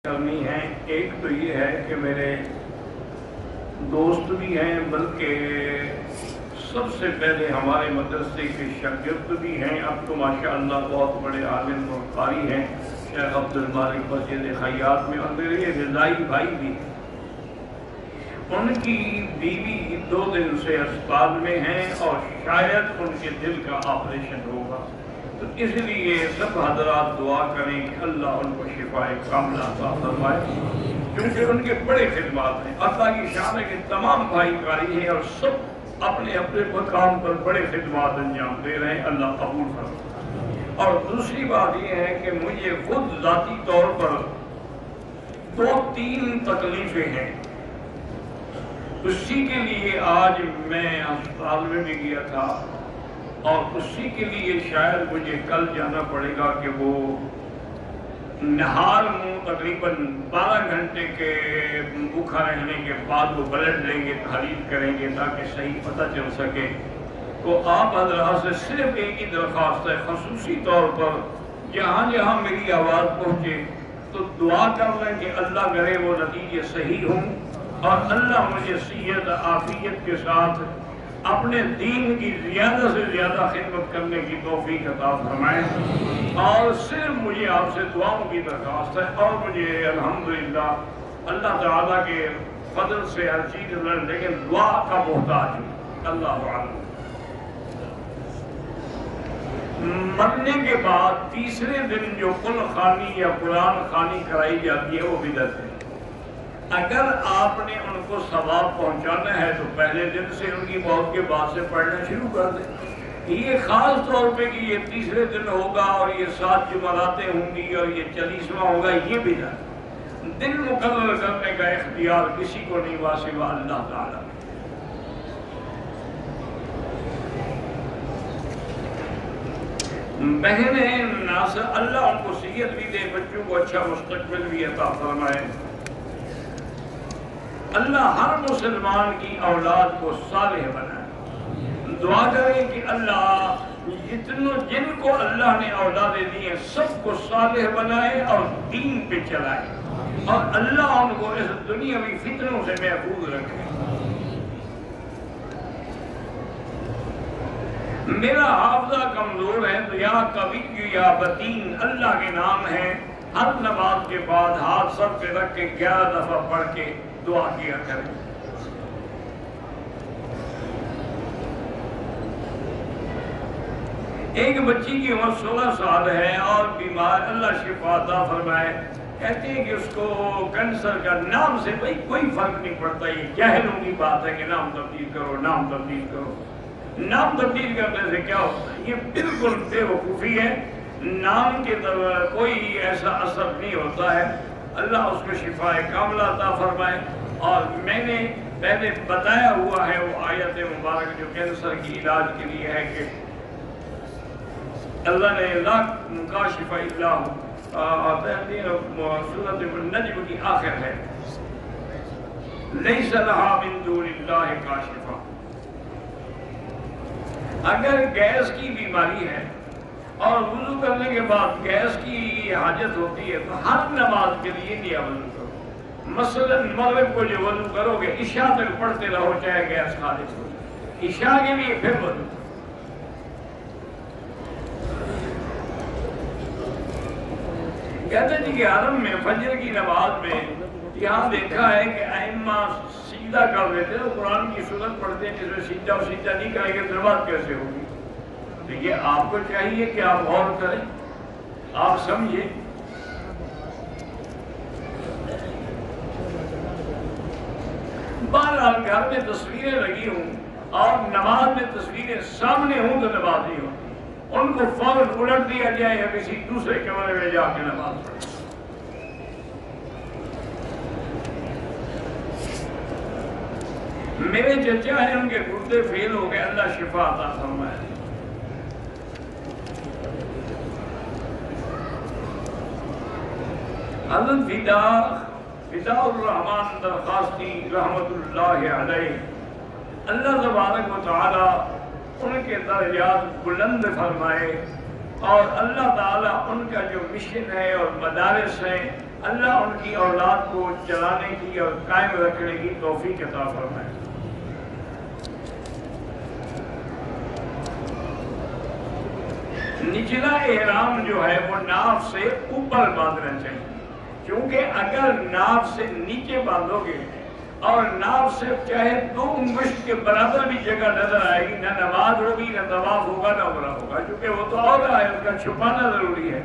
کرنی ہے۔ ایک تو یہ ہے کہ میرے دوست بھی ہیں، بلکہ سب سے پہلے ہمارے مدرسے کے شاگرد بھی ہیں۔ اب تو ماشاءاللہ بہت بڑے عالم اور قاری ہیں، شیخ عبد المالک مسجد خیاط میں، اور میرے رضائی بھائی بھی۔ ان کی بیوی 2 دن سے اسپتال میں ہیں اور شاید ان کے دل کا آپریشن ہوگا، تو اس لیے سب حضرات دعا کریں کہ اللہ ان کو شفائے کاملہ عطا فرمائے، کیونکہ ان کے بڑے خدمات ہیں۔ اللہ کی شان ہے کہ تمام بھائی قاری ہیں اور سب اپنے اپنے مقام پر بڑے خدمات انجام دے رہے ہیں، اللہ قبول فرمائے۔ اور دوسری بات یہ ہے کہ مجھے خود ذاتی طور پر 2-3 تکلیفیں ہیں، اسی کے لیے آج میں اسپتال میں بھی گیا تھا، اور اسی کے لیے شاید مجھے کل جانا پڑے گا کہ وہ نہار منہ تقریباً 12 گھنٹے کے بھوکا رہنے کے بعد وہ بلڈ لیں گے، تحلیل کریں گے تاکہ صحیح پتہ چل سکے۔ تو آپ حضرات سے صرف ایک ہی درخواست ہے، خصوصی طور پر جہاں جہاں میری آواز پہنچے تو دعا کر لیں کہ اللہ کرے وہ نتیجے صحیح ہوں، اور اللہ مجھے صحت عافیت کے ساتھ اپنے دین کی زیادہ سے زیادہ خدمت کرنے کی توفیق عطا فرمائے۔ اور صرف مجھے آپ سے دعاؤں کی درخواست ہے، اور مجھے الحمدللہ اللہ تعالیٰ کے فضل سے ہر چیز لیکن دعا کا محتاج ہوں۔ اللہ عالم۔ مرنے کے بعد تیسرے دن جو قل خوانی یا قرآن خوانی کرائی جاتی ہے وہ بدعت ہے۔ اگر آپ نے ان کو ثواب پہنچانا ہے تو پہلے دن سے ان کی موت کے بعد سے پڑھنا شروع کر دیں۔ یہ خاص طور پہ کہ یہ تیسرے دن ہوگا اور یہ 7 جمعراتیں ہوں گی اور یہ 40واں ہوگا، یہ بھی نہ دن مقرر کرنے کا اختیار کسی کو نہیں، واسوا اللہ تعالیٰ۔ بہنیں ناصر، اللہ ان کو صحت بھی دے، بچوں کو اچھا مستقبل بھی عطا فرمائے۔ اللہ ہر مسلمان کی اولاد کو صالح بنائے۔ دعا کریں کہ اللہ جن کو اللہ نے اولادیں دی ہیں سب کو صالح بنائے اور دین پہ چلائے، اور اللہ ان کو اس دنیاوی فتنوں سے محفوظ رکھے۔ میرا حافظہ کمزور ہے تو یا کبھی یا بتین اللہ کے نام ہیں، ہر نماز کے بعد ہاتھ سر پہ رکھ کے 11 دفعہ پڑھ کے دعا کیا کریں۔ ایک بچی کی عمر 16 سال ہے اور بیمار، اللہ شفا عطا فرمائے۔ کہتے ہیں کہ اس کو کینسر کا، نام سے بھائی کوئی فرق نہیں پڑتا، یہ جاہلوں کی بات ہے کہ نام تبدیل کرو، نام تبدیل کرو۔ نام تبدیل کرنے سے کیا ہوتا ہے؟ یہ بالکل بے وقوفی ہے، نام کے کوئی ایسا اثر نہیں ہوتا ہے۔ اللہ اس کو شفا کاملہ عطا فرمائے۔ اور میں نے پہلے بتایا ہوا ہے وہ آیت مبارک جو کینسر کی علاج کے لیے ہے کہ اللہ نے لا کاشف الا سورۃ النجم کی آخر ہے، لیس لها من دون اللہ کاشفہ۔ اگر گیس کی بیماری ہے اور وضو کرنے کے بعد گیس کی حاجت ہوتی ہے تو ہر نماز کے لیے نیا وضو کرو۔ مثلا مغرب کو جو وضو کرو گے عشاء تک پڑھتے رہو چاہے گیس خارج ہو، عشاء کے لیے پھر وضو۔ کہتے ہیں کہ حرم میں فجر کی نماز میں یہاں دیکھا ہے کہ ائمہ سجدہ کر رہے تھے تو قرآن کی سورت پڑھتے ہیں جس میں سجدہ و سجدہ نہیں کریں گے نماز کیسے ہوگی؟ تو یہ آپ کو چاہیے کہ آپ غور کریں، آپ سمجھیں۔ بہرحال گھر میں تصویریں لگی ہوں اور نماز میں تصویریں سامنے ہوں تو نماز نہیں ہوتی، ان کو فوراً الٹ دیا جائے یا کسی دوسرے کمرے میں جا کے نماز پڑھے۔ میرے چچا ہیں، ان کے گردے فیل ہو گئے، اللہ شفا عطا فرمائے۔ حضرت فدا الرحمن درخواستی رحمت اللہ علیہ، اللہ تبارک و تعالی ان کے درجات بلند فرمائے، اور اللہ تعالیٰ ان کا جو مشن ہے اور مدارس ہیں اللہ ان کی اولاد کو چلانے کی اور قائم رکھنے کی توفیق عطا فرمائے۔ نچلا احرام جو ہے وہ ناف سے اوپر باندھنا چاہیے، کیونکہ اگر ناف سے نیچے باندھو گے اور ناف سے چاہے 2 انگشت کے برابر بھی جگہ نظر آئے گی، نہ نماز ہوگی، نہ طواف ہوگا، نہ عمرہ ہوگا، کیونکہ وہ تو عورت ہے، اس کا چھپانا ضروری ہے۔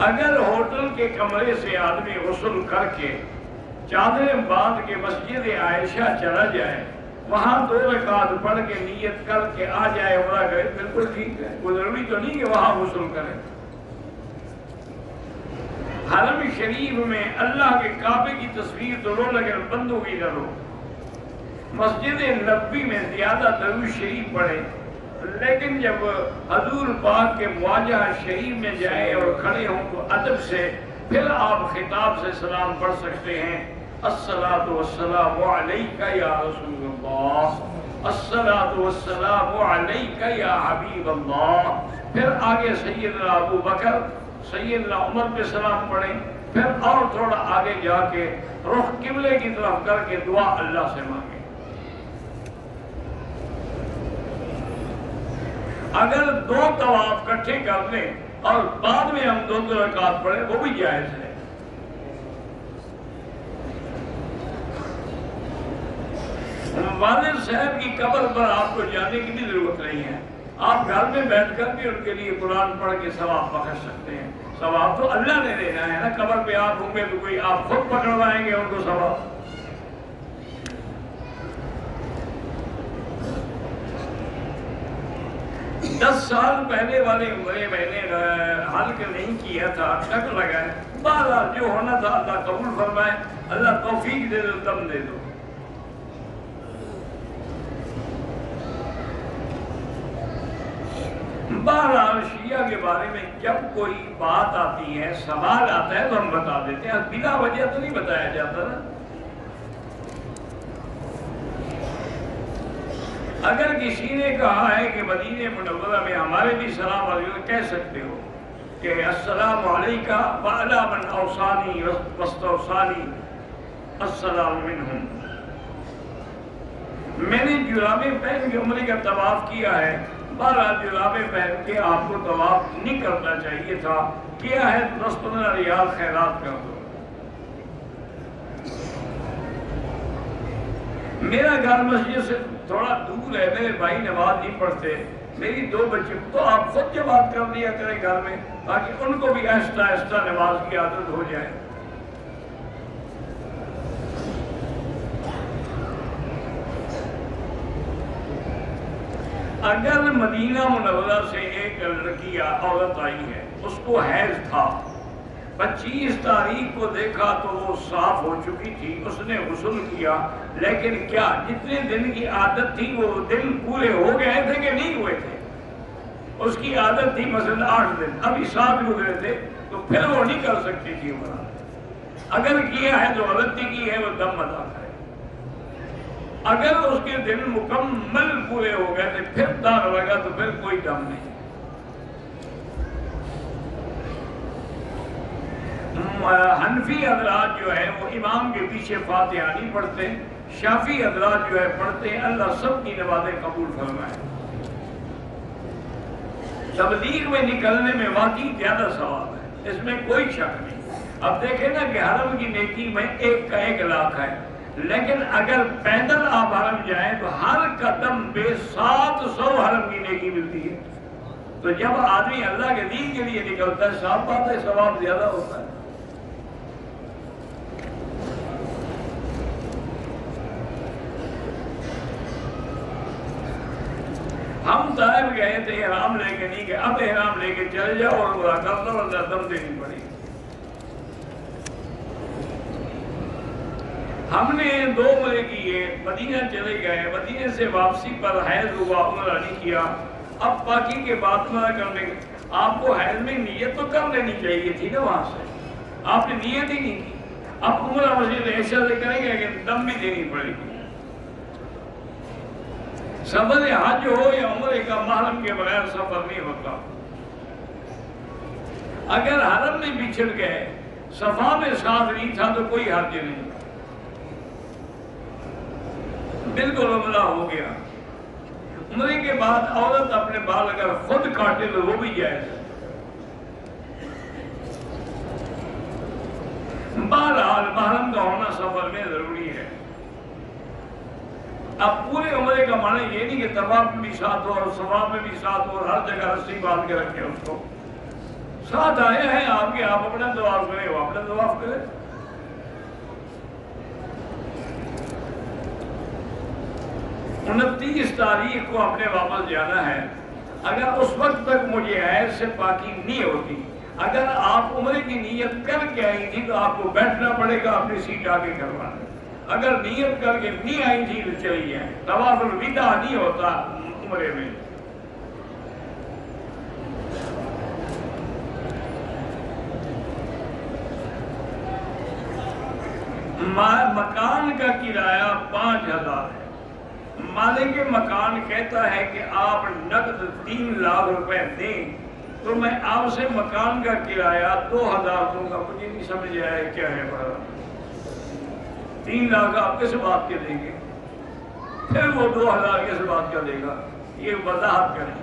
اگر ہوٹل کے کمرے سے آدمی غسل کر کے چادریں باندھ کے مسجد عائشہ چلا جائے، وہاں 2 رکعت پڑھ کے نیت کر کے آ جائے، عمرہ کرے، بالکل ٹھیک ہے، کوئی ضروری تو نہیں کہ وہاں غسل کرے۔ حرم شریف میں اللہ کے کعبے کی تصویر تو رو لیکن بندوں کی نہ رو۔ مسجد نبوی میں زیادہ درود شریف پڑھے، لیکن جب حضور پاک کے مواجہ شریف میں جائے اور کھڑے ہوں تو ادب سے پھر آپ خطاب سے سلام پڑھ سکتے ہیں، الصلاۃ والسلام علیک یا رسول اللہ، الصلاۃ والسلام علیک یا حبیب اللہ۔ پھر آگے سیدنا ابو بکر، سیدنا عمر پہ سلام پڑھیں، پھر اور تھوڑا آگے جا کے رخ قبلے کی طرف کر کے دعا اللہ سے مانگیں۔ اگر 2 طواف اکٹھے کر لیں اور بعد میں ہم 2 رکعت پڑھیں وہ بھی جائز ہے۔ والد صاحب کی قبر پر آپ کو جانے کی بھی ضرورت نہیں ہے، آپ گھر میں بیٹھ کر بھی ان کے لیے قرآن پڑھ کے ثواب بخش سکتے ہیں۔ ثواب تو اللہ نے دینا ہے نا، قبر پہ آپ ہوں گے تو کوئی آپ خود پکڑوائیں گے ان کو ثواب؟ 10 سال پہلے والے عمرے میں نے حلق نہیں کیا تھا، ٹک لگا ہے، بہرحال جو ہونا تھا اللہ قبول فرمائے، اللہ توفیق دے دو، دم دے دو۔ بہرحال شیعہ کے بارے میں جب کوئی بات آتی ہے، سوال آتا ہے تو ہم بتا دیتے ہیں، بلا وجہ تو نہیں بتایا جاتا نا۔ اگر کسی نے کہا ہے کہ مدینہ منورہ میں ہمارے بھی سلام علیکم، کہہ سکتے ہو کہ السلام علیکہ وعلی من اوصانی واستوصانی السلام منہم۔ میں نے جرابیں پہن کے عمرے کا طواف کیا ہے، 12 جرابیں پہن کے آپ کو طواف نہیں کرنا چاہیے تھا، کیا ہے 10-15 ریال خیرات کر دو۔ میرا گھر مسجد سے تھوڑا دور ہے، میرے بھائی نماز نہیں پڑھتے، میری 2 بچے، تو آپ خود جماعت کر لیا کریں گھر میں، تاکہ ان کو بھی آہستہ آہستہ نماز کی عادت ہو جائے۔ اگر مدینہ منورہ سے ایک لڑکی یا عورت آئی ہے، اس کو حیض تھا، 25 تاریخ کو دیکھا تو وہ صاف ہو چکی تھی، اس نے غسل کیا، لیکن کیا جتنے دن کی عادت تھی وہ دن پورے ہو گئے تھے کہ نہیں ہوئے تھے؟ اس کی عادت تھی مثلا 8 دن، ابھی 7 گزرے تھے، تو پھر وہ نہیں کر سکتی تھی عمرہ۔ اگر کیا ہے جو غلطی کی ہے وہ دم ادا کرے۔ اگر اس کے دن مکمل پورے ہو گئے تھے پھر داغ لگا تو پھر کوئی دم نہیں۔ حنفی حضرات جو ہے وہ امام کے پیچھے فاتحہ نہیں پڑھتے، شافعی حضرات جو ہے پڑھتے ہیں، اللہ سب کی نمازیں قبول فرمائے۔ تبلیغ میں نکلنے میں واقعی زیادہ ثواب ہے، اس میں کوئی شک نہیں۔ اب دیکھیں نا کہ حرم کی نیکی میں 1 کا 1 لاکھ ہے، لیکن اگر پیدل آپ حرم جائیں تو ہر قدم پہ 700 حرم کی نیکی ملتی ہے۔ تو جب آدمی اللہ کے دین کے لیے نکلتا ہے، صاف بات ہے ثواب زیادہ ہوتا ہے۔ ہم طائف گئے تھے، احرام لے کے نہیں گئے، اب احرام لے کے چل جاؤ اور عمرہ کر لو، اللہ دم دینی پڑی۔ ہم نے 2 عمرے کیے، مدینہ چلے گئے، مدینہ سے واپسی پر حیض ہوا، عمرہ نہیں کیا۔ اب باقی کے بعد عمرہ کرنے کے آپ کو حیض میں نیت تو کر لینی چاہیے تھی نا، وہاں سے آپ نے نیت ہی نہیں کی۔ اب عمرہ مسجد عائشہ سے کریں گے کہ دم بھی دینی پڑے گی۔ سفر حج ہو یا عمرے کا، محرم کے بغیر سفر نہیں ہوتا۔ اگر حرم میں بچھڑ گئے، صفا میں ساتھ نہیں تھا تو کوئی حرج نہیں، بالکل عمرہ ہو گیا۔ عمرے کے بعد عورت اپنے بال اگر خود کاٹے تو وہ بھی جائز ہے۔ بہرحال محرم کا ہونا سفر میں ضروری ہے۔ اب پورے عمرے کا معنی یہ نہیں کہ طواف میں بھی ساتھ ہو اور صفا میں بھی ساتھ ہو اور ہر جگہ رسی باندھ کے رکھے اس کو۔ ساتھ آئے ہیں آپ کے، آپ اپنا طواف کریں، وہ اپنا طواف کریں۔ 29 تاریخ کو اپنے واپس جانا ہے۔ اگر اس وقت تک مجھے حیض سے پاکی نہیں ہوتی، اگر آپ عمرے کی نیت کر کے آئی تھی تو آپ کو بیٹھنا پڑے گا، اپنی سیٹ آگے کروانا۔ اگر نیت کر کے نہیں آئی تھی تو چلی جائیں۔ طواف الوداع نہیں ہوتا عمرے میں۔ مکان کا کرایہ 5000 ہے۔ مالک مکان کہتا ہے کہ آپ نقد 3 لاکھ روپے دیں تو میں آپ سے مکان کا کرایہ 2000 دوں گا۔ مجھے نہیں سمجھ آیا کیا ہے بڑا، 3 لاکھ آپ کس بات کے دیں گے، پھر وہ 2000 کس بات کا دے گا، یہ وضاحت کریں۔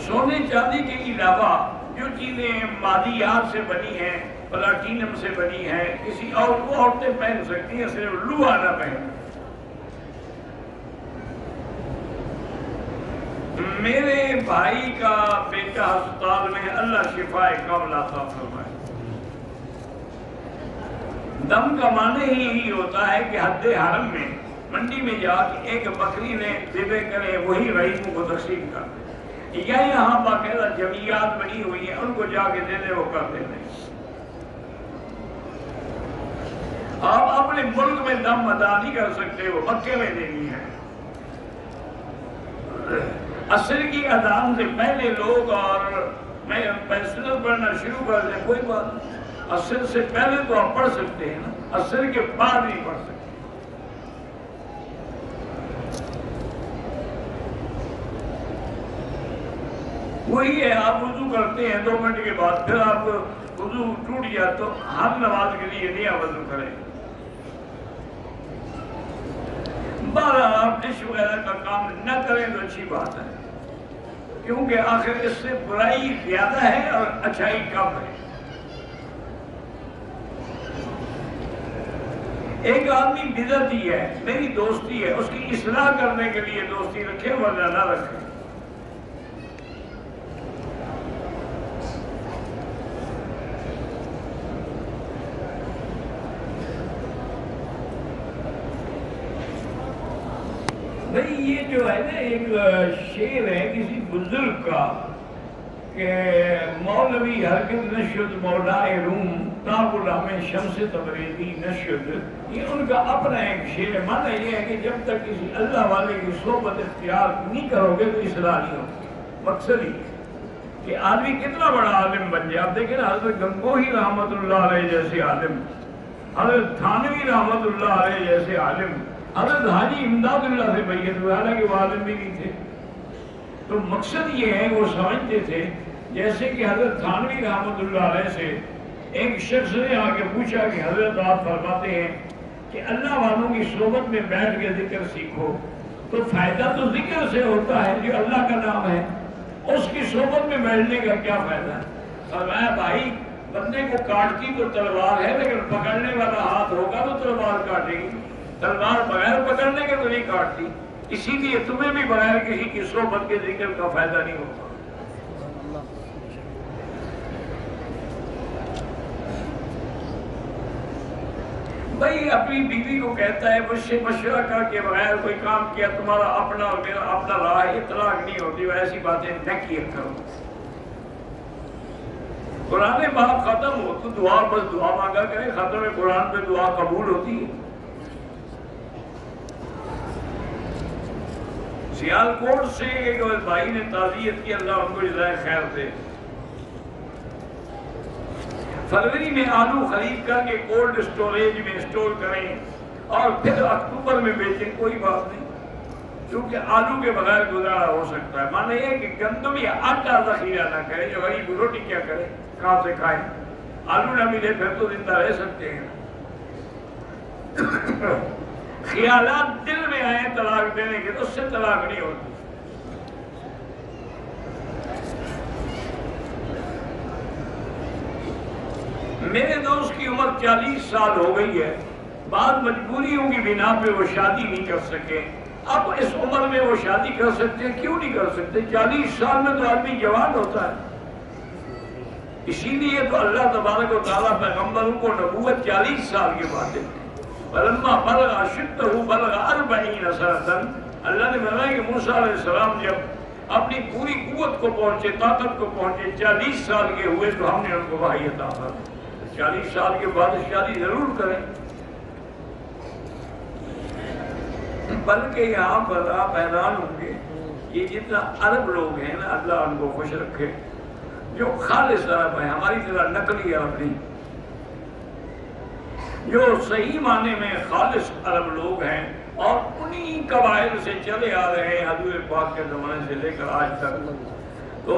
سونے چاندی کے علاوہ جو چیزیں مادیات سے بنی ہیں، پلاٹینم سے بنی ہیں، کسی اور کو عورتیں پہن سکتی ہیں، صرف لوہا نہ پہن۔ میرے بھائی کا بیٹا ہسپتال میں، اللہ شفائے کاملہ عطا فرمائے۔ دم کا معنی ہی ہوتا ہے کہ حد حرم میں منڈی میں جا کے ایک بکری نے ذبح کرے، وہی رئیسوں کو تقسیم کر دے، یا یہاں باقاعدہ جمعیات بنی ہوئی ہیں، ان کو جا کے دے دے، وہ کر دیتے ہیں۔ آپ اپنے ملک میں دم ادا نہیں کر سکتے، وہ مکے میں دینی ہے۔ عصر کی اذان سے پہلے لوگ، اور میں سنت پڑھنا شروع کر دیں، کوئی بات نہیں، عصر سے پہلے تو آپ پڑھ سکتے ہیں نا، عصر کے بعد نہیں پڑھ سکتے۔ وہی ہے، آپ وضو کرتے ہیں 2 منٹ کے بعد، پھر آپ وضو ٹوٹ جائے تو ہر نماز کے لیے نیا وضو کریں۔ بہرحال آپ ڈش وغیرہ کا کام نہ کریں تو اچھی بات ہے، کیونکہ آخر اس سے برائی زیادہ ہے اور اچھائی کم ہے۔ ایک آدمی بدعتی ہے، میری دوستی ہے، اس کی اصلاح کرنے کے لیے دوستی رکھے ورنہ نہ رکھے۔ بھئی یہ جو ہے نا، ایک شعر ہے کسی بزرگ کا کہ مولوی ہرگز نشد مولائے روم تا غلام شمس تبریزی نشد۔ یہ ان کا اپنا ایک شعر ہے۔ معنی یہ ہے کہ جب تک کسی اللہ والے کی صحبت اختیار نہیں کرو گے تو اصلاح نہیں ہوگی۔ مقصد ہی کہ آدمی کتنا بڑا عالم بن جائے۔ آپ دیکھیں نا، حضرت گنگوہی رحمت اللہ علیہ جیسے عالم، حضرت تھانوی رحمت اللہ علیہ جیسے عالم، حضرت حاجی امداد اللہ سے بیعت ہوئی، حالانکہ وہ عالم بھی نہیں تھے۔ تو مقصد یہ ہے، وہ سمجھتے تھے جیسے کہ حضرت تھانوی رحمت اللہ علیہ سے ایک شخص نے آ کے پوچھا کہ حضرت آپ فرماتے ہیں کہ اللہ والوں کی صحبت میں بیٹھ کے ذکر سیکھو، تو فائدہ تو ذکر سے ہوتا ہے جو اللہ کا نام ہے، اس کی صحبت میں بیٹھنے کا کیا فائدہ ہے؟ فرمایا بھائی، بندے کو کاٹتی تو تلوار ہے، لیکن پکڑنے والا ہاتھ ہوگا تو تلوار کاٹے گی، تلوار بغیر پکڑنے کے تو نہیں کاٹتی۔ اسی لیے تمہیں بھی بغیر کسی کی صحبت کے ذکر کا فائدہ نہیں ہوتا۔ بھائی اپنی بیوی کو کہتا ہے مجھ سے مشورہ کر کے بغیر کوئی کام کیا، تمہارا اپنا اور میرا اپنا رہا ہے، اطلاق نہیں ہوتی، وہ ایسی باتیں نہ کیا کرو۔ قرآن پاک ختم ہو تو دعا، بس دعا مانگا کرے، ختم قرآن پہ دعا قبول ہوتی ہے۔ سیالکوٹ سے ایک بھائی نے تعزیت کی، اللہ ان کو جزائے خیر دے۔ فروری میں آلو خرید کر کے کولڈ اسٹوریج میں اسٹور کریں اور پھر اکتوبر میں بیچیں، کوئی بات نہیں، کیونکہ آلو کے بغیر گزارا ہو سکتا ہے۔ مانا یہ کہ گندم یا آٹا ذخیرہ نہ کرے، جو غریب روٹی کیا کرے، کہاں سے کھائے؟ آلو نہ ملے پھر تو زندہ رہ سکتے ہیں۔ خیالات دل میں آئے طلاق دینے کے تو اس سے طلاق نہیں ہوتی۔ میرے دوست کی عمر 40 سال ہو گئی ہے، بعض مجبوریوں کی بنا پہ وہ شادی نہیں کر سکے۔ اب اس عمر میں وہ شادی کر سکتے ہیں، کیوں نہیں کر سکتے؟ 40 سال میں تو آدمی جوان ہوتا ہے۔ اسی لیے تو اللہ تبارک و تعالیٰ پیغمبروں کو نبوت 40 سال کے بعد دیتے ہیں۔ فَلَمَّا بَلَغَ أَشُدَّهُ بَلَغَ 40 سَنَةً، اللہ نے فرمایا کہ موسیٰ علیہ السلام جب اپنی پوری قوت کو پہنچے، طاقت کو پہنچے، 40 سال کے ہوئے تو ہم نے ان کو وحی عطا فرمائی۔ 40 سال کے بعد شادی ضرور کریں۔ بلکہ یہاں پر آپ حیران ہوں گے، یہ جتنا عرب لوگ ہیں نا، اللہ ان کو خوش رکھے، جو خالص عرب ہیں، ہماری طرح نقلی عرب نہیں، جو صحیح معنی میں خالص عرب لوگ ہیں اور انہی قبائل سے چلے آ رہے ہیں حضور پاک کے زمانے سے لے کر آج تک، تو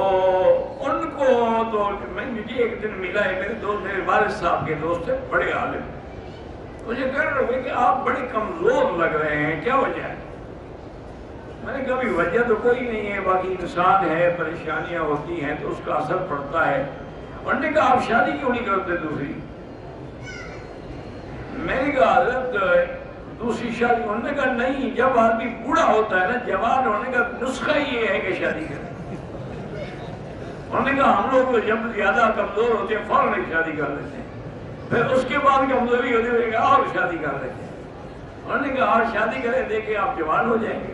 ان کو تو مجھے ایک دن ملا ہے میرے دوست، میرے والد صاحب کے دوست ہے، بڑے عالم، مجھے کہہ رہے ہوئے کہ آپ بڑے کمزور لگ رہے ہیں، کیا وجہ ہے؟ میں نے کہا بھی وجہ تو کوئی نہیں ہے، باقی انسان ہے، پریشانیاں ہوتی ہیں تو اس کا اثر پڑتا ہے۔ انہوں نے کہا آپ شادی کیوں نہیں کرتے دوسری؟ میں نے کہا حضرت دوسری شادی؟ انہوں نے کہا نہیں، جب آدمی بوڑھا ہوتا ہے نا، جوان ہونے کا نسخہ یہ ہے کہ شادی کرے۔ انہوں نے کہا ہم لوگ جب زیادہ کمزور ہوتے ہیں فوراً ایک شادی کر لیتے ہیں، پھر اس کے بعد کمزوری ہوتی ہے اور شادی کر لیتے ہیں۔ انہوں نے کہا اور شادی کریں، دیکھیں آپ جوان ہو جائیں گے۔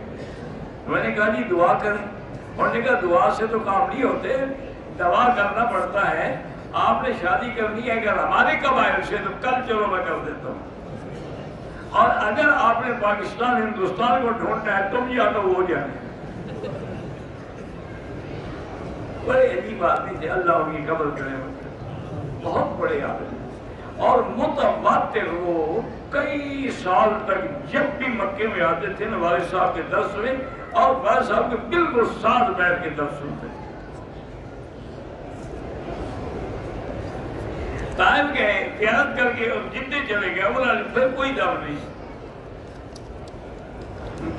میں نے کہا جی دعا کریں۔ انہوں نے کہا دعا سے تو کام نہیں ہوتے، دعا کرنا پڑتا ہے۔ آپ نے شادی کرنی ہے اگر ہمارے قبائل سے تو کل چلو میں کر دیتا ہوں، اور اگر آپ نے پاکستان ہندوستان کو ڈھونڈنا ہے تم یا تو وہ جانے۔ بڑے عجیب آدمی تھے، اللہ ان کی قبر کرے، بہت بڑے آدمی، اور متواتر وہ کئی سال تک جب بھی مکے میں آتے تھے نا والد صاحب کے درس میں، اور والد صاحب کے بالکل ساتھ بیٹھ کے درس سنتے تھے۔ طائف گئے، زیارت کر کے اور جدے چلے گئے، بولا پھر کوئی دم نہیں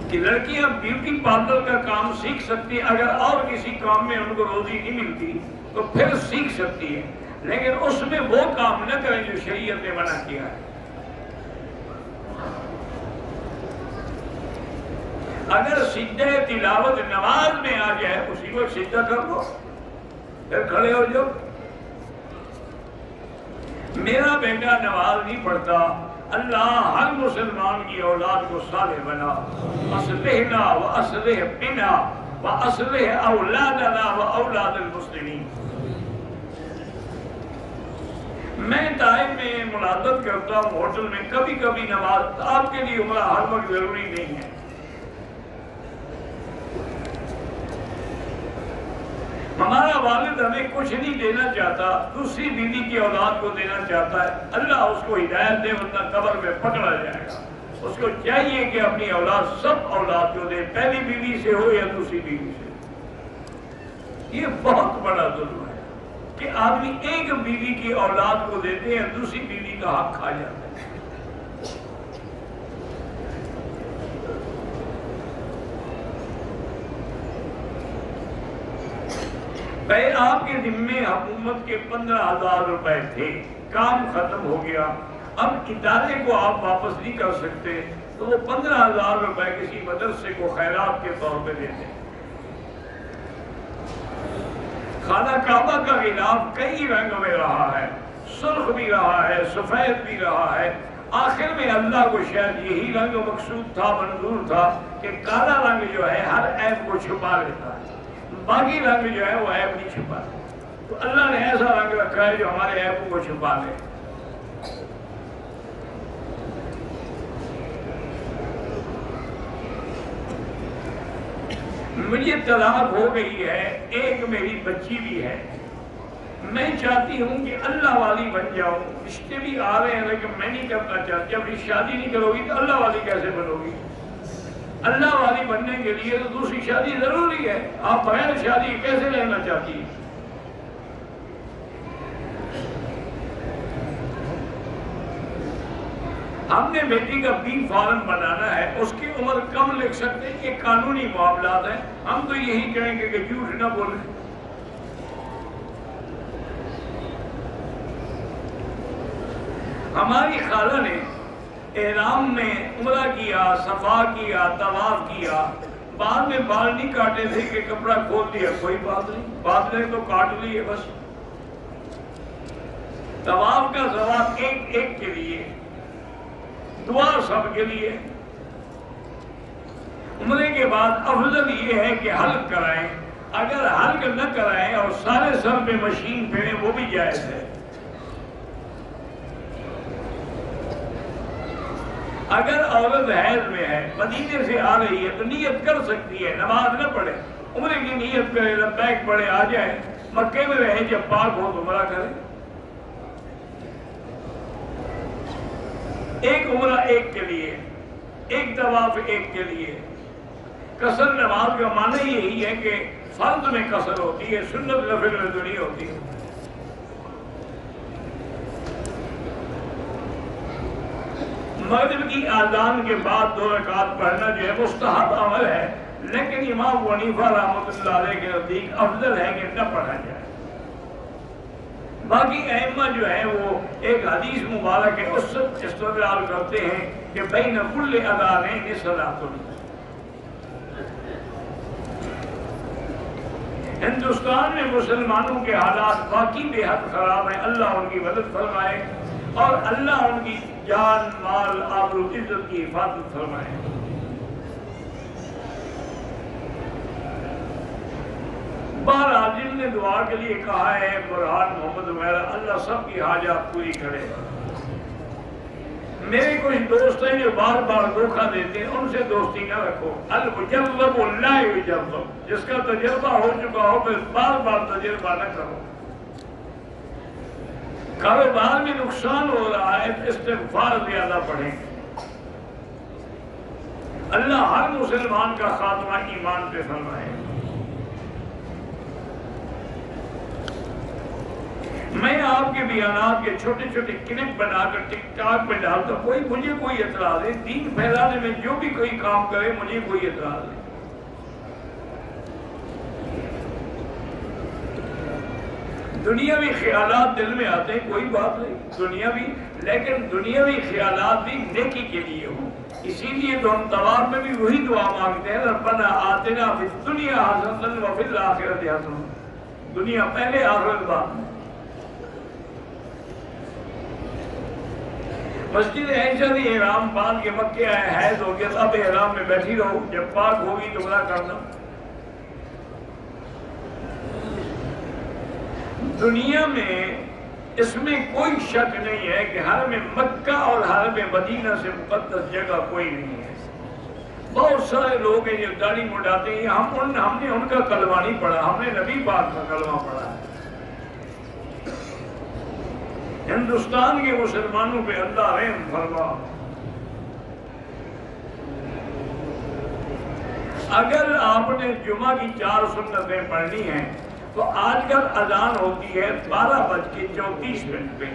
کہ لڑکیاں بیوٹی پارلر کا کام سیکھ سکتی ہیں، اگر اور کسی کام میں ان کو روزی نہیں ملتی تو پھر سیکھ سکتی ہے، لیکن اس میں وہ کام نہ کریں جو شریعت نے منع کیا ہے۔ اگر سجدہ تلاوت نماز میں آ جائے اسی وقت سجدہ کر دو، پھر کھڑے ہو جاؤ۔ میرا بیٹا نماز نہیں پڑھتا، اللہ ہر مسلمان کی اولاد کو صالح بنا، اصلحنا و اصلح بنا و اصلح اولادنا و اولاد المسلمین۔ میں ٹائم میں ملازمت کرتا ہوں ہوٹل میں، کبھی کبھی نماز آپ کے لیے عمرہ ہر وقت ضروری نہیں ہے۔ ہمارا والد ہمیں کچھ نہیں دینا چاہتا، دوسری بیوی کی اولاد کو دینا چاہتا ہے، اللہ اس کو ہدایت دے ورنہ قبر میں پکڑا جائے گا۔ اس کو چاہیے کہ اپنی اولاد سب اولاد کو دے، پہلی بیوی سے ہو یا دوسری بیوی سے۔ یہ بہت بڑا ظلم ہے کہ آدمی ایک بیوی کی اولاد کو دیتے ہیں، دوسری بیوی کا حق کھا جاتا ہے۔ پہلے آپ کے ذمے حکومت کے 15,000 روپے تھے، کام ختم ہو گیا، اب ادارے کو آپ واپس نہیں کر سکتے تو وہ 15,000 روپے کسی مدرسے کو خیرات کے طور پہ دیتے ہیں۔ خانہ کعبہ کا غلاف کئی رنگ میں رہا ہے، سرخ بھی رہا ہے، سفید بھی رہا ہے، آخر میں اللہ کو شاید یہی رنگ مقصود تھا، منظور تھا کہ کالا رنگ جو ہے ہر عیب کو چھپا لیتا ہے، باقی رنگ جو ہے وہ عیب نہیں چھپا، تو اللہ نے ایسا رنگ رکھا ہے جو ہمارے عیبوں کو چھپا لے۔ مجھے طلاق ہو گئی ہے، ایک میری بچی بھی ہے، میں چاہتی ہوں کہ اللہ والی بن جاؤں، رشتے بھی آ رہے ہیں لیکن میں نہیں کرنا چاہتی۔ جب شادی نہیں کرو گی تو اللہ والی کیسے بنو گی؟ اللہ والی بننے کے لیے تو دوسری شادی ضروری ہے۔ آپ بغیر شادی کیسے رہنا چاہتی ہیں؟ ہم نے بیٹی کا بی فارم بنانا ہے، اس کی عمر کم لکھ سکتے ہیں، یہ قانونی معاملات ہیں۔ ہم تو یہی کہیں گے کہ جھوٹ نہ بولیں۔ ہماری خالہ نے احرام میں عمرہ کیا، صفا کیا، طواف کیا، بعد میں بال نہیں کاٹے تھے کہ کپڑا کھول دیا، کوئی بات نہیں، بعد میں تو کاٹ لیے بس۔ طواف کا ثواب ایک ایک کے لیے، دعا سب کے لیے۔ عمرے کے بعد افضل یہ ہے کہ حلق کرائیں، اگر حلق نہ کرائیں اور سارے سر پہ مشین پھیریں وہ بھی جائز ہے۔ اگر عورت حیض میں ہے، مدینے سے آ رہی ہے تو نیت کر سکتی ہے، نماز نہ پڑھے، عمرے کی نیت کرے، لبیک پڑھے، آ جائے، مکے میں رہے، جب پاک ہو تو عمرہ کرے۔ ایک عمرہ ایک کے لیے، ایک طواف ایک کے لیے۔ قصر نماز کا معنی یہی ہے کہ فرض میں قصر ہوتی ہے، سنت نفل میں تو نہیں ہوتی۔ مغرب کی اذان کے بعد 2 رکعت پڑھنا جو ہے مستحب عمل ہے، لیکن امام حنیفہ رحمۃ اللہ علیہ کے نزدیک افضل ہے کہ نہ پڑھا جائے۔ باقی ائمہ جو ہیں وہ ایک حدیث مبارک ہے اس سے استدلال کرتے ہیں کہ بین کل اذانین صلاۃ۔ ہندوستان میں مسلمانوں کے حالات واقعی بے حد خراب ہیں، اللہ ان کی مدد فرمائے اور اللہ ان کی جان، مال، آبرو، عزت کی حفاظت فرمائے۔ بہرحال جن نے دعا کے لیے کہا ہے، برہان، محمد عمیرہ، اللہ سب کی حاجات پوری کرے۔ میرے کچھ دوست ہیں جو بار بار دھوکہ دیتے ہیں، ان سے دوستی نہ رکھو۔ المجرب لا یجرب، جس کا تجربہ ہو چکا ہو پھر بار بار تجربہ نہ کرو۔ کاروبار میں نقصان ہو رہا ہے، استغفار زیادہ پڑھیں۔ اللہ ہر مسلمان کا خاتمہ ایمان پہ فرمائے۔ میں آپ کے بیانات کے چھوٹے چھوٹے کلپ بنا کر ٹک ٹاک پہ ڈالتا ہوں، مجھے کوئی اعتراض ہے، دین پھیلانے میں جو بھی کوئی کام کرے مجھے کوئی اعتراض ہے۔ دنیاوی خیالات دل میں آتے ہیں، کوئی بات نہیں، دنیاوی، لیکن دنیاوی خیالات بھی نیکی کے لیے ہوں۔ اسی لیے تو ہم طواف میں بھی وہی دعا مانگتے ہیں، ربنا آتنا فی الدنیا حسنۃ وفی الآخرۃ حسنۃ۔ دنیا پہلے، آخرت بعد میں۔ مسجد عائشہ نے احرام باندھ کے مکے آئے، حیض ہو گیا، اب احرام میں بیٹھی رہو، جب پاک ہوگی تو عمرہ کرنا۔ دنیا میں اس میں کوئی شک نہیں ہے کہ حرم مکہ اور حرم مدینہ سے مقدس جگہ کوئی نہیں ہے۔ بہت سارے لوگ ہیں جو داڑھی مڈاتے ہیں، ہم نے ان کا کلمہ نہیں پڑھا، ہم نے نبی پاک کا کلمہ پڑھا ہے۔ ہندوستان کے مسلمانوں پہ اللہ رحم فرما۔ اگر آپ نے جمعہ کی 4 سنتیں پڑھنی ہیں تو آج کل اذان ہوتی ہے 12:34 پہ،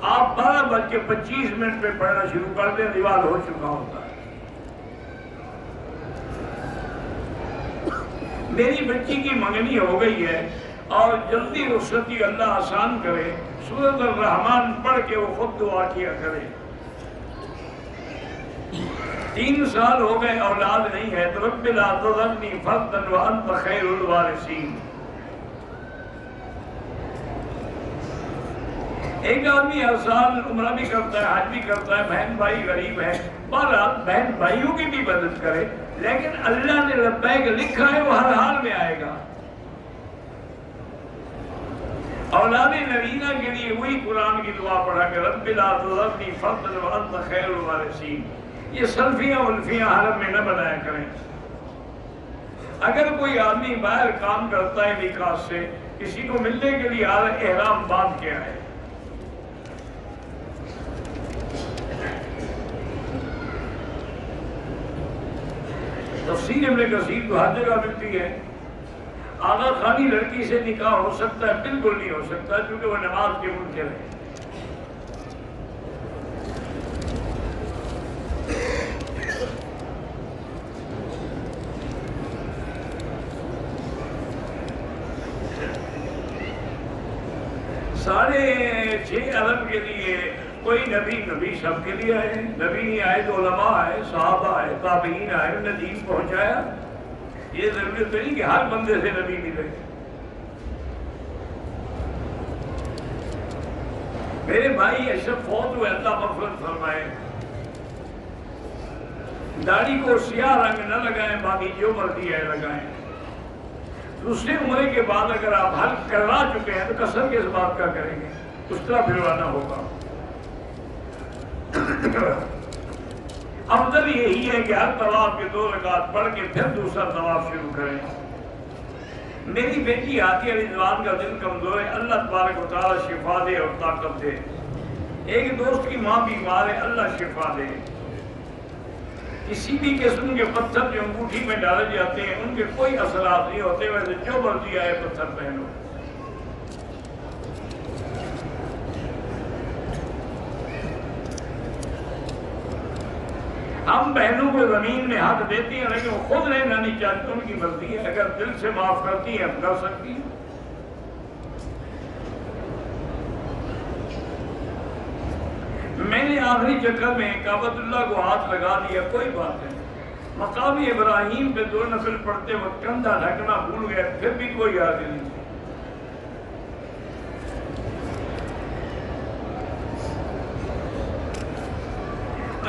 آپ 12:25 پہ پڑھنا شروع کر دیں، رواج ہو چکا ہوتا ہے۔ میری بچی کی منگنی ہو گئی ہے اور جلدی رخصتی اللہ آسان کرے، سورۃ الرحمن پڑھ کے وہ خود دعا کیا کرے۔ 3 سال ہو گئے، اولاد نہیں ہے، تو رب لا تذرنی فردا وانت خیر الوارثین۔ ایک آدمی ہر سال عمرہ بھی کرتا ہے، حج بھی کرتا ہے، بہن بھائی غریب ہے، بہرحال بہن بھائیوں کی بھی مدد کرے، لیکن اللہ نے لبیک لکھا ہے، وہ ہر حال میں آئے گا۔ اولاد نبینہ کے لیے وہی قرآن کی دعا پڑھا کہ رب لا تذرنی فردا وانت خیر الوارثین۔ یہ سلفیاں الفیاں حرم میں نہ بنایا کریں۔ اگر کوئی آدمی باہر کام کرتا ہے نکاح سے، کسی کو ملنے کے لیے آ رہا ہے، احرام باندھ کے آئے، تفسیر ابن کثیر تو ہر جگہ ملتی ہے۔ آغا خانی لڑکی سے نکاح ہو سکتا ہے؟ بالکل نہیں ہو سکتا، کیونکہ وہ نماز کے منکر ہے۔ $6.5 ارب کے لیے کوئی نبی سب کے لیے آئے، نبی نہیں آئے تو علماء آئے، صحابہ آئے، تابعین آئے، انہوں نے دین پہنچایا۔ یہ ضروری تو نہیں کہ ہر بندے سے نبی ملے۔ میرے بھائی اشرف فوت ہوئے، اللہ مغفرت فرمائے، داڑھی کو سیاہ رنگ نہ لگائیں، باقی جو مرضی ہے لگائیں۔ دوسرے عمرے کے بعد اگر آپ حج کروا چکے ہیں تو قسم کس بات کا کریں گے؟ اس طرح پھروانا ہوگا۔ افضل یہی ہے کہ ہر طواف کے 2 رکعت پڑھ کے پھر دوسرا طواف شروع کریں۔ میری بیٹی عاطیہ رضوان کا دل کمزور ہے، اللہ تبارک و تعالیٰ شفا دے اور طاقت دے۔ ایک دوست کی ماں بیمار ہے، اللہ شفا دے۔ کسی بھی قسم کے پتھر جو انگوٹھی میں ڈالے جاتے ہیں ان کے کوئی اثرات نہیں ہوتے، ویسے جو مرضی آئے پتھر پہنو۔ ہم بہنوں کو زمین میں ہاتھ دیتی ہیں لیکن وہ خود رہنا نہیں چاہتی، ان کی مرضی ہے، اگر دل سے معاف کرتی ہیں ہم کر سکتی ہیں۔ میں نے آخری چکر میں کعبۃ اللہ کو ہاتھ لگا دیا، کوئی بات نہیں۔ مقام ابراہیم پہ 2 نفل پڑھتے وقت کندھا ڈھکنا بھول گئے، پھر بھی کوئی یاد نہیں۔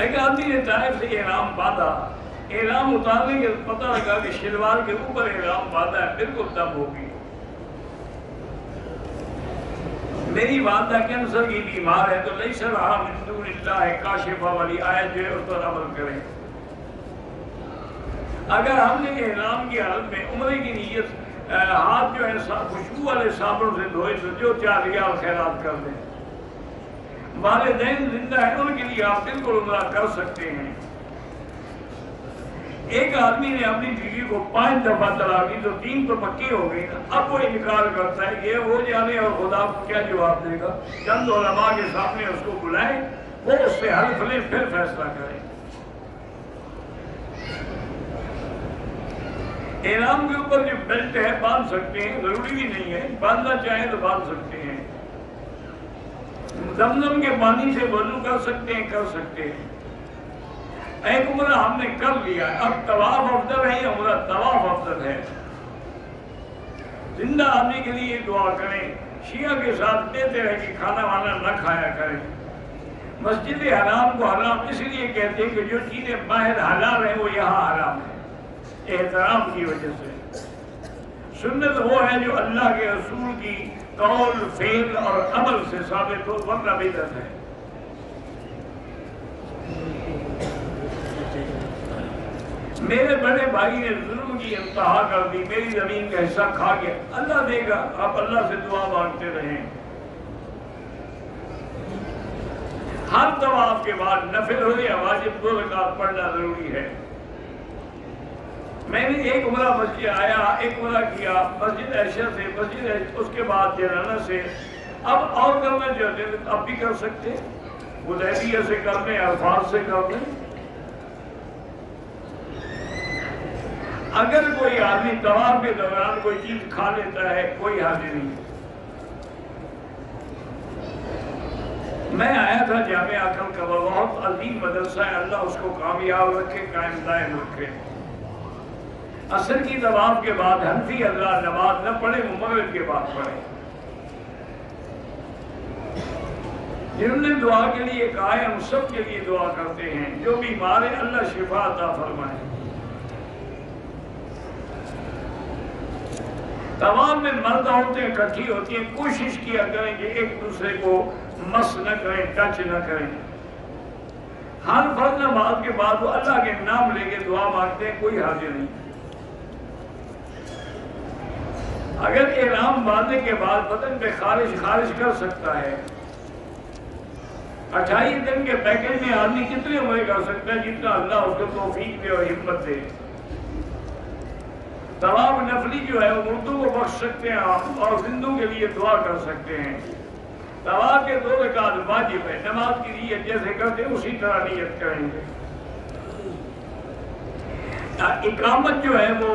ایک آدمی نے طائف سے احرام باندھا، احرام اتارنے کے پتہ لگا کہ شلوار کے اوپر احرام باندھا ہے، بالکل دم ہوگی۔ میری والدہ کینسر کی بیمار ہے تو لیس لہا من دون اللہ کاشفہ والی آیت جو ہے اس پر عمل کریں۔ اگر ہم نے احرام کی حالت میں عمرے کی نیت ہاتھ جو ہے خوشبو والے صابن سے دھوئے تو جو 4 ریال خیرات کر دیں۔ والدین زندہ ہیں، ان کے لیے آپ بالکل عمرہ کر سکتے ہیں۔ ایک آدمی نے اپنی بیوی کو 5 دفعہ طلاق دی تو 3 تو پکی ہو گئی نا، اب وہ انکار کرتا ہے، یہ وہ جانے اور خدا کو کیا جواب دے گا۔ چند علماء کے سامنے اس کو بلائیں، وہ اس سے حلف لیں، پھر فیصلہ کریں۔ احرام کے اوپر جو بیلٹ ہے باندھ سکتے ہیں، ضروری بھی نہیں ہے، باندھنا چاہیں تو باندھ سکتے ہیں۔ زمزم کے پانی سے وضو کر سکتے ہیں، کر سکتے ہیں۔ ایک عمرہ ہم نے کر لیا ہے، اب طواف افضل ہے یا عمرہ؟ طواف افضل ہے۔ زندہ آدمی کے لیے دعا کریں، شیعہ کے ساتھ دیتے رہے کہ کھانا وانا نہ کھایا کریں۔ مسجد حرام کو حرام اس لیے کہتے ہیں کہ جو چیزیں باہر حلال ہیں وہ یہاں حرام ہے، احترام کی وجہ سے۔ سنت وہ ہے جو اللہ کے رسول کی قول، فعل اور عمل سے ثابت ہو، ورنہ بدعت ہے۔ میرے بڑے بھائی نے ظلم کی انتہا کر دی، میری زمین کا حصہ کھا گیا، اللہ دے گا، آپ اللہ سے دعا مانگتے رہیں۔ ہر طواف کے بعد نفل ہو یا واجب 2 رکعت پڑھنا ضروری ہے۔ میں نے ایک عمرہ مسجد آیا، ایک عمرہ کیا مسجد عائشہ سے، مسجد اس کے بعد جنانہ سے، اب اور کرنا چاہتے ہیں اب بھی کر سکتے ہیں، حدیبیہ سے کر لیں، عرفات سے کر لیں۔ اگر کوئی آدمی طواف کے دوران کوئی چیز کھا لیتا ہے کوئی حرج نہیں۔ میں آیا تھا جامعہ عقل کا، بہت عظیم مدرسہ ہے، اللہ اس کو کامیاب رکھے، قائم دائم رکھے۔ عصر کی طواف کے بعد حنفی حضرات نماز نہ پڑھے، مغرب کے بعد پڑھے۔ جنہوں نے دعا کے لیے کہا ہے ہم سب کے لیے دعا کرتے ہیں، جو بیمار ہے اللہ شفا عطا فرمائے۔ طواف میں مرد عورتیں اکٹھی ہوتی ہیں، کوشش کیا کریں کہ ایک دوسرے کو مس نہ کریں، ٹچ نہ کریں۔ ہر فرض نماز کے بعد وہ اللہ کے نام لے کے دعا مانگتے ہیں، کوئی حاضر نہیں۔ اگر احرام باندھنے کے بعد بدن پہ خارج کر سکتا ہے، 28 دن کے پیکج میں آدمی کتنے عمرے کر سکتا ہے؟ جتنا اللہ اس کو توفیق دے اور ہمت دے۔ طواف نفلی جو ہے وہ مردوں کو بخش سکتے ہیں اور زندوں کے لیے دعا کر سکتے ہیں۔ طواف کے 2 رکعت واجب ہے، نماز کی نیت جیسے کرتے ہیں اسی طرح نیت کریں گے۔ اقامت جو ہے وہ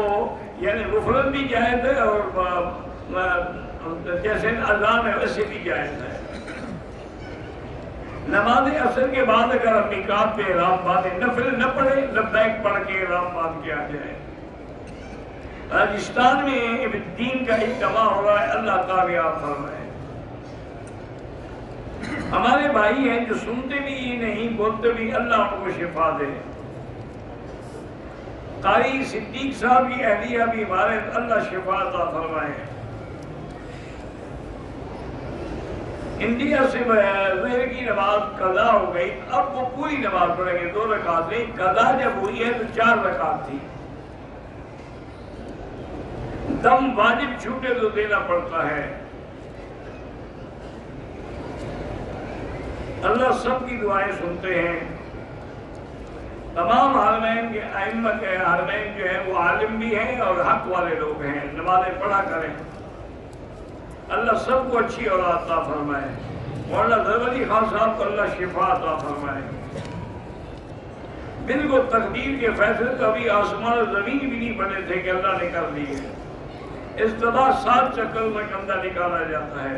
یعنی مفرد بھی جائز ہے اور جیسے اذان ہے ویسے بھی جائز ہے۔ نماز عصر کے بعد اگر ہم میقات پہ احرام باندھیں، نفل نہ پڑھے، لبیک پڑھ کے احرام باندھ کے آ جائے۔ راجستھان میں دین کا اجتماع ہو رہا ہے، اللہ کامیاب فرمائے۔ ہمارے بھائی ہیں جو سنتے بھی نہیں بولتے بھی، اللہ ان کو شفا دے۔ قاری صدیق صاحب کی اہلیہ بھی ہمارے، اللہ شفا عطا فرمائے۔ انڈیا سے ظہر کی نماز قضا ہو گئی، اب وہ پوری نماز پڑھیں گے، 2 رکعت نہیں۔ قضا جب ہوئی ہے تو 4 رکعت تھی۔ دم واجب چھوٹے تو دینا پڑتا ہے۔ اللہ سب کی دعائیں سنتے ہیں۔ تمام حرمین کے ائمہ کے حرمین جو ہیں وہ عالم بھی ہیں اور حق والے لوگ ہیں، نمازیں پڑھا کریں۔ اللہ سب کو اچھی اولاد عطا فرمائے۔ مولانا ظفر علی خان صاحب کو اللہ شفا عطا فرمائے۔ بالکل تقدیر کے فیصلے تو ابھی آسمان اور زمین بھی نہیں بنے تھے کہ اللہ نے کر دیے۔ استدا 7 چکر میں کندھا نکالا جاتا ہے۔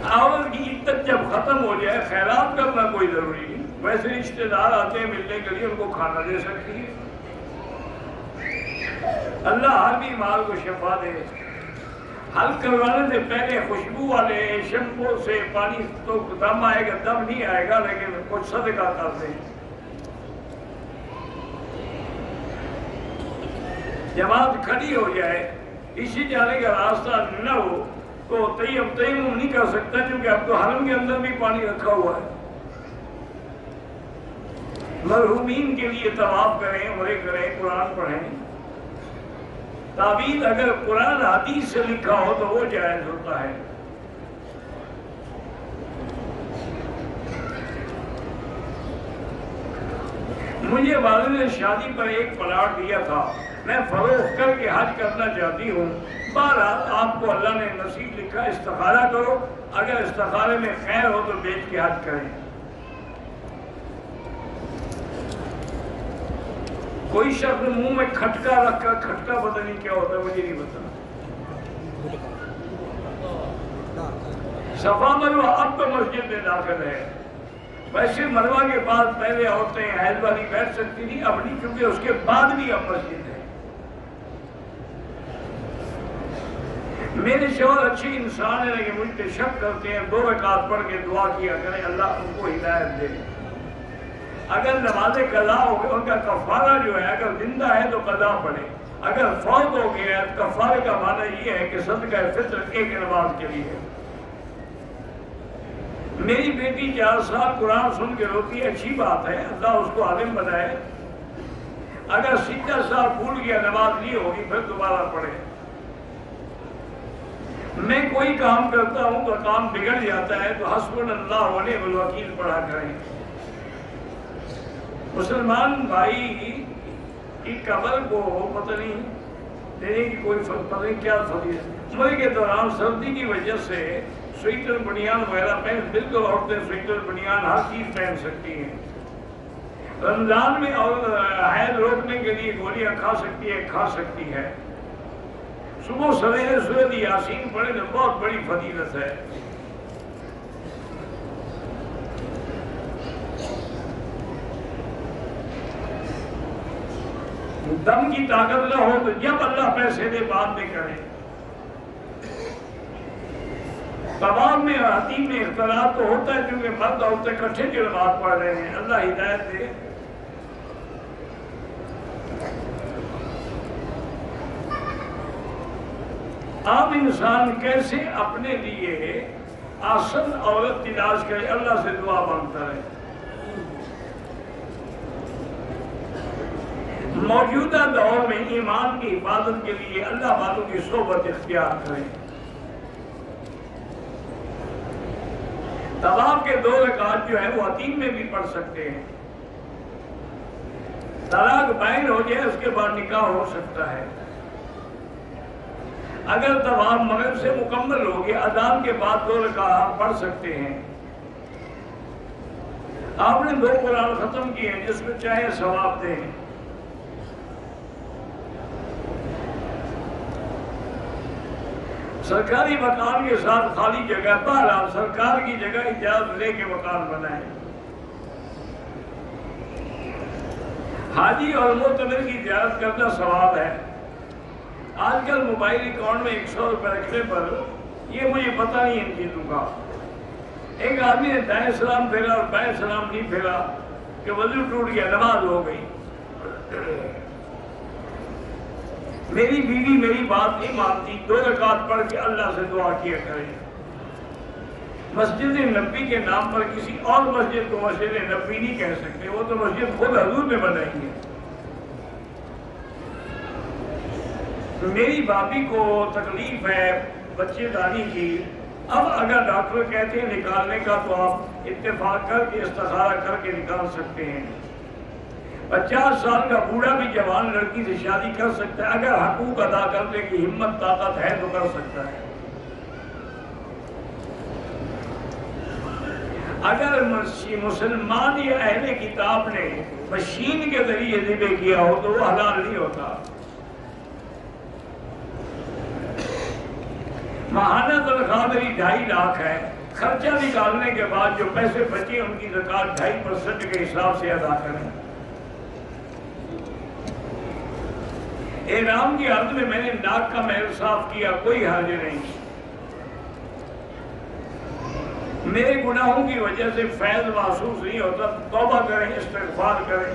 عورت کی عدت جب ختم ہو جائے خیرات کرنا کوئی ضروری نہیں، ویسے رشتہ دار آتے ہیں ملنے کے لیے، ان کو کھانا دے سکتی ہے۔ اللہ ہر بیمار کو شفا دے۔ حل کروانے سے پہلے خوشبو والے شیمپو سے پانی تو دم آئے گا، دم نہیں آئے گا، لیکن کچھ صدقہ کر دیں۔ جماعت کھڑی ہو جائے، اسی جانے کا راستہ نہ ہو تو تیمم نہیں کر سکتا، کیونکہ اب تو حرم کے اندر بھی پانی رکھا ہوا ہے۔ مرحومین کے لیے طواف کریں، عمرے کریں، قرآن پڑھیں۔ تعویذ اگر قرآن حدیث سے لکھا ہو تو وہ جائز ہوتا ہے۔ مجھے والد نے شادی پر ایک پلاٹ دیا تھا، میں فروخت کر کے حج کرنا چاہتی ہوں۔ بہرحال آپ کو اللہ نے نصیب لکھا، استخارہ کرو، اگر استخارے میں خیر ہو تو بیچ کے حج کریں۔ کوئی شخص منہ میں کھٹکا رکھا، کھٹکا پتہ نہیں کیا ہوتا ہے، مجھے نہیں پتا۔ صفا مروہ اب تو مسجد میں داخل ہے، ویسے مروہ کے بعد پہلے عورتیں حیض والی بیٹھ سکتی تھی، اب نہیں، کیونکہ اس کے بعد بھی اب مسجد ہے۔ میرے شوہر اچھی انسان ہے لیکن مجھ پہ شک کرتے ہیں، 2 رکعت پڑھ کے دعا کیا کریں اللہ ان کو ہدایت دے۔ اگر نماز قضا ہو گئے، ان کا کفارہ جو ہے اگر زندہ ہے تو قضا پڑھے، اگر فوت ہو گیا ہے کفارے کا معنی یہ ہے کہ صدقہ فطر ایک نماز کے لیے۔ میری بیٹی 4 سال قرآن سن کے روتی ہے، اچھی بات ہے، اللہ اس کو عالم بنائے۔ اگر سیدھا سال بھول گیا نماز نہیں ہوگی پھر دوبارہ پڑھے۔ میں کوئی کام کرتا ہوں تو کام بگڑ جاتا ہے تو حسبنا اللہ و نعم الوکیل پڑھا کریں۔ مسلمان بھائی کی قبر کو پتہ نہیں دینے کی کوئی پتہ نہیں کیا فضیلت۔ عمرے کے دوران سردی کی وجہ سے سویٹر بنیان وغیرہ پہن، بالکل عورتیں سویٹر بنیان ہر چیز پہن سکتی ہیں۔ رمضان میں حیض روکنے کے لیے گولیاں کھا سکتی ہے۔ صبح سویرے سورۃ یاسین پڑھے تو بہت بڑی فضیلت ہے۔ دم کی طاقت نہ ہو تو جب اللہ پیسے دے بعد میں کریں۔ طواف میں اور حتیم میں اختلاف تو ہوتا ہے کیونکہ مرد عورتیں اکٹھے جو نماز پڑھ رہے ہیں، اللہ ہدایت دے۔ عام انسان کیسے اپنے لیے آسن عورت تلاش کرے، اللہ سے دعا مانگتا ہے۔ موجودہ دور میں ایمان کی حفاظت کے لیے اللہ والوں کی صحبت اختیار کریں۔ طواف کے 2 رکعات جو ہے وہ عتیم میں بھی پڑھ سکتے ہیں۔ طلاق بائن ہو جائے اس کے بعد نکاح ہو سکتا ہے۔ اگر طواف مغرب سے مکمل ہو گیا اذان کے بعد 2 رکعات پڑھ سکتے ہیں۔ آپ نے 2 قرآن ختم کیے ہیں، جس میں چاہے ثواب دیں۔ سرکاری مکان کے ساتھ خالی جگہ، بہرحال سرکار کی جگہ اجازت لے کے مکان بنائیں۔ حاجی اور معتمر کی زیارت کرنا ثواب ہے۔ آج کل موبائل اکاؤنٹ میں 100 روپے رکھنے پر یہ مجھے پتہ نہیں ان چیزوں کا، ایک آدمی نے دائیں سلام پھیرا اور بائیں سلام نہیں پھیرا کہ وضو ٹوٹ گیا، نماز ہو گئی۔ میری بیوی میری بات نہیں مانتی، 2 رکعت پڑھ کے اللہ سے دعا کیا کریں۔ مسجد نبی کے نام پر کسی اور مسجد کو مسجد نبی نہیں کہہ سکتے، وہ تو مسجد خود حضور نے بنائی ہے۔ میری بھابھی کو تکلیف ہے بچے دانی کی، اب اگر ڈاکٹر کہتے ہیں نکالنے کا تو آپ اتفاق کر کے استخارہ کر کے نکال سکتے ہیں۔ 50 سال کا بوڑھا بھی جوان لڑکی سے شادی کر سکتا ہے، اگر حقوق ادا کرنے کی ہمت طاقت ہے تو کر سکتا ہے۔ اگر مسلمان یا اہل کتاب نے مشین کے ذریعے ذبح کیا ہو تو وہ حلال نہیں ہوتا۔ ماہانہ تنخواہ میری 2.5 لاکھ ہے، خرچہ نکالنے کے بعد جو پیسے بچے ان کی زکوٰۃ 2.5% کے حساب سے ادا کریں۔ احرام کی حالت میں میں نے ناک کا محل صاف کیا، کوئی حرج نہیں۔ میرے گناہوں کی وجہ سے فیض محسوس نہیں ہوتا، توبہ کریں، استغفار کریں۔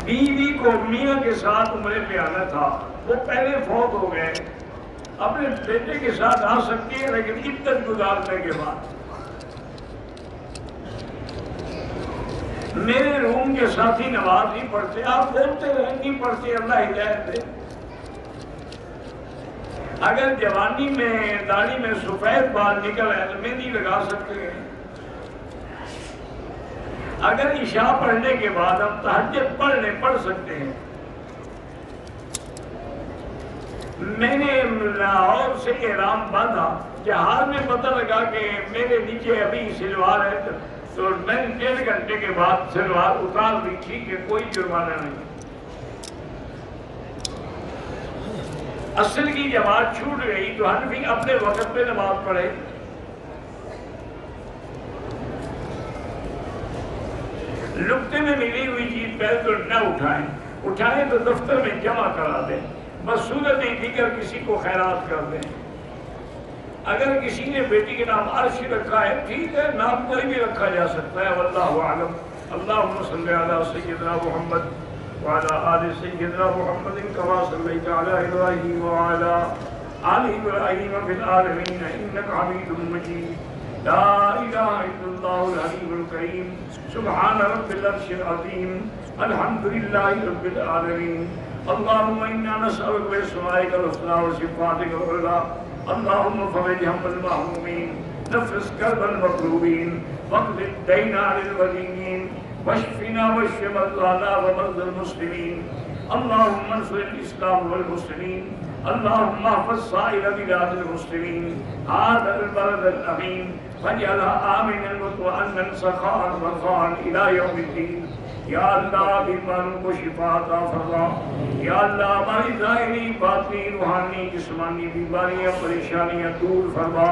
بیوی کو میاں کے ساتھ عمرے پہ آنا تھا، وہ پہلے فوت ہو گئے، اپنے بیٹے کے ساتھ آ سکتی ہے لیکن عدت گزارنے کے بعد۔ میرے روم کے ساتھی نماز نہیں پڑھتے، آپ بولتے رہیں نہیں پڑھتے، اللہ ہدایت دے۔ اگر جوانی میں داڑھی میں سفید بال نکل آئے تو مہندی لگا سکتے ہیں۔ اگر عشاء پڑھنے کے بعد ہم تہجد پڑھ سکتے ہیں۔ میں نے لاہور سے احرام باندھا، جہاز میں پتہ لگا کہ میرے نیچے ابھی سلوار ہے تو میں 1.5 گھنٹے کے بعد سلوار اتار دی، ٹھیک ہے، کوئی جرمانہ نہیں۔ اصل کی جماعت چھوٹ گئی تو حنفی اپنے وقت پہ نماز پڑھے۔ لقطے میں ملی ہوئی چیز پہلے تو نہ اٹھائیں تو دفتر میں جمع کرا دیں، بس صورت دیگر کسی کو خیرات کر دیں۔ اگر کسی نے بیٹی کے نام عرش رکھا ہے ٹھیک ہے، نام کوئی بھی رکھا جا سکتا ہے، واللہ اعلم۔ اللہم صلی علی سیدنا محمد وعلی آل سیدنا محمد کما صلیت علی ابراہیم وعلی آل ابراہیم فی العالمین انک حمید مجید۔ لا الہ الا اللہ العلی الکریم، سبحان رب العرش العظیم، الحمدللہ رب العالمین۔ اللہم انا نسألک باسمائک الحسنی وصفاتک العلی، اللہم فرج ہم المحرومین، نفس کرب المکروبین، واقض الدین عن المدینین، واشفنا واشف مرضانا ومرضى المسلمین، اللہم انصر الاسلام والمسلمین، اللہم احفظ سائر بلاد المسلمین، هذا البلد الامین واجعلها آمنا مطمئنا سخاء رخاء الى یوم الدین۔ یا اللہ بیماروں کو شفا عطا فرما، یا اللہ ہماری ظاہری باطنی روحانی جسمانی بیماریاں پریشانیاں دور فرما،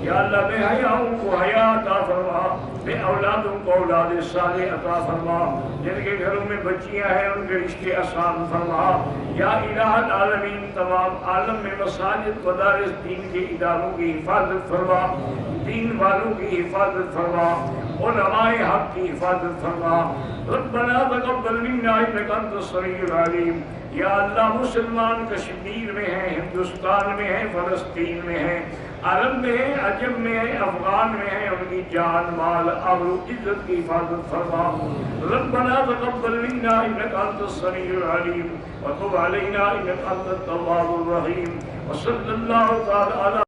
یا اللہ بے حیاؤں کو حیا عطا فرما، بے اولادوں کو اولاد صالح عطا فرما، جن کے گھروں میں بچیاں ہیں ان کے رشتے آسان فرما، یا الہ العالمین تمام عالم میں مساجد مدارس دین کے اداروں کی حفاظت فرما، دین والوں کی حفاظت فرما، علماء حق کی حفاظت فرما۔ ربنا ربنا تقبل منا انك انت السميع العلیم. یا اللہ مسلمان کشمیر میں ہیں، ہندوستان میں ہیں، فلسطین میں ہیں، عرب میں ہیں، عجم میں ہیں، افغان میں ہیں، ان کی جان مال آبرو عزت کی حفاظت فرما. ربنا تقبل منا انك انت السميع العليم وتب علينا انك انت التواب الرحيم. وصلى الله تعالى على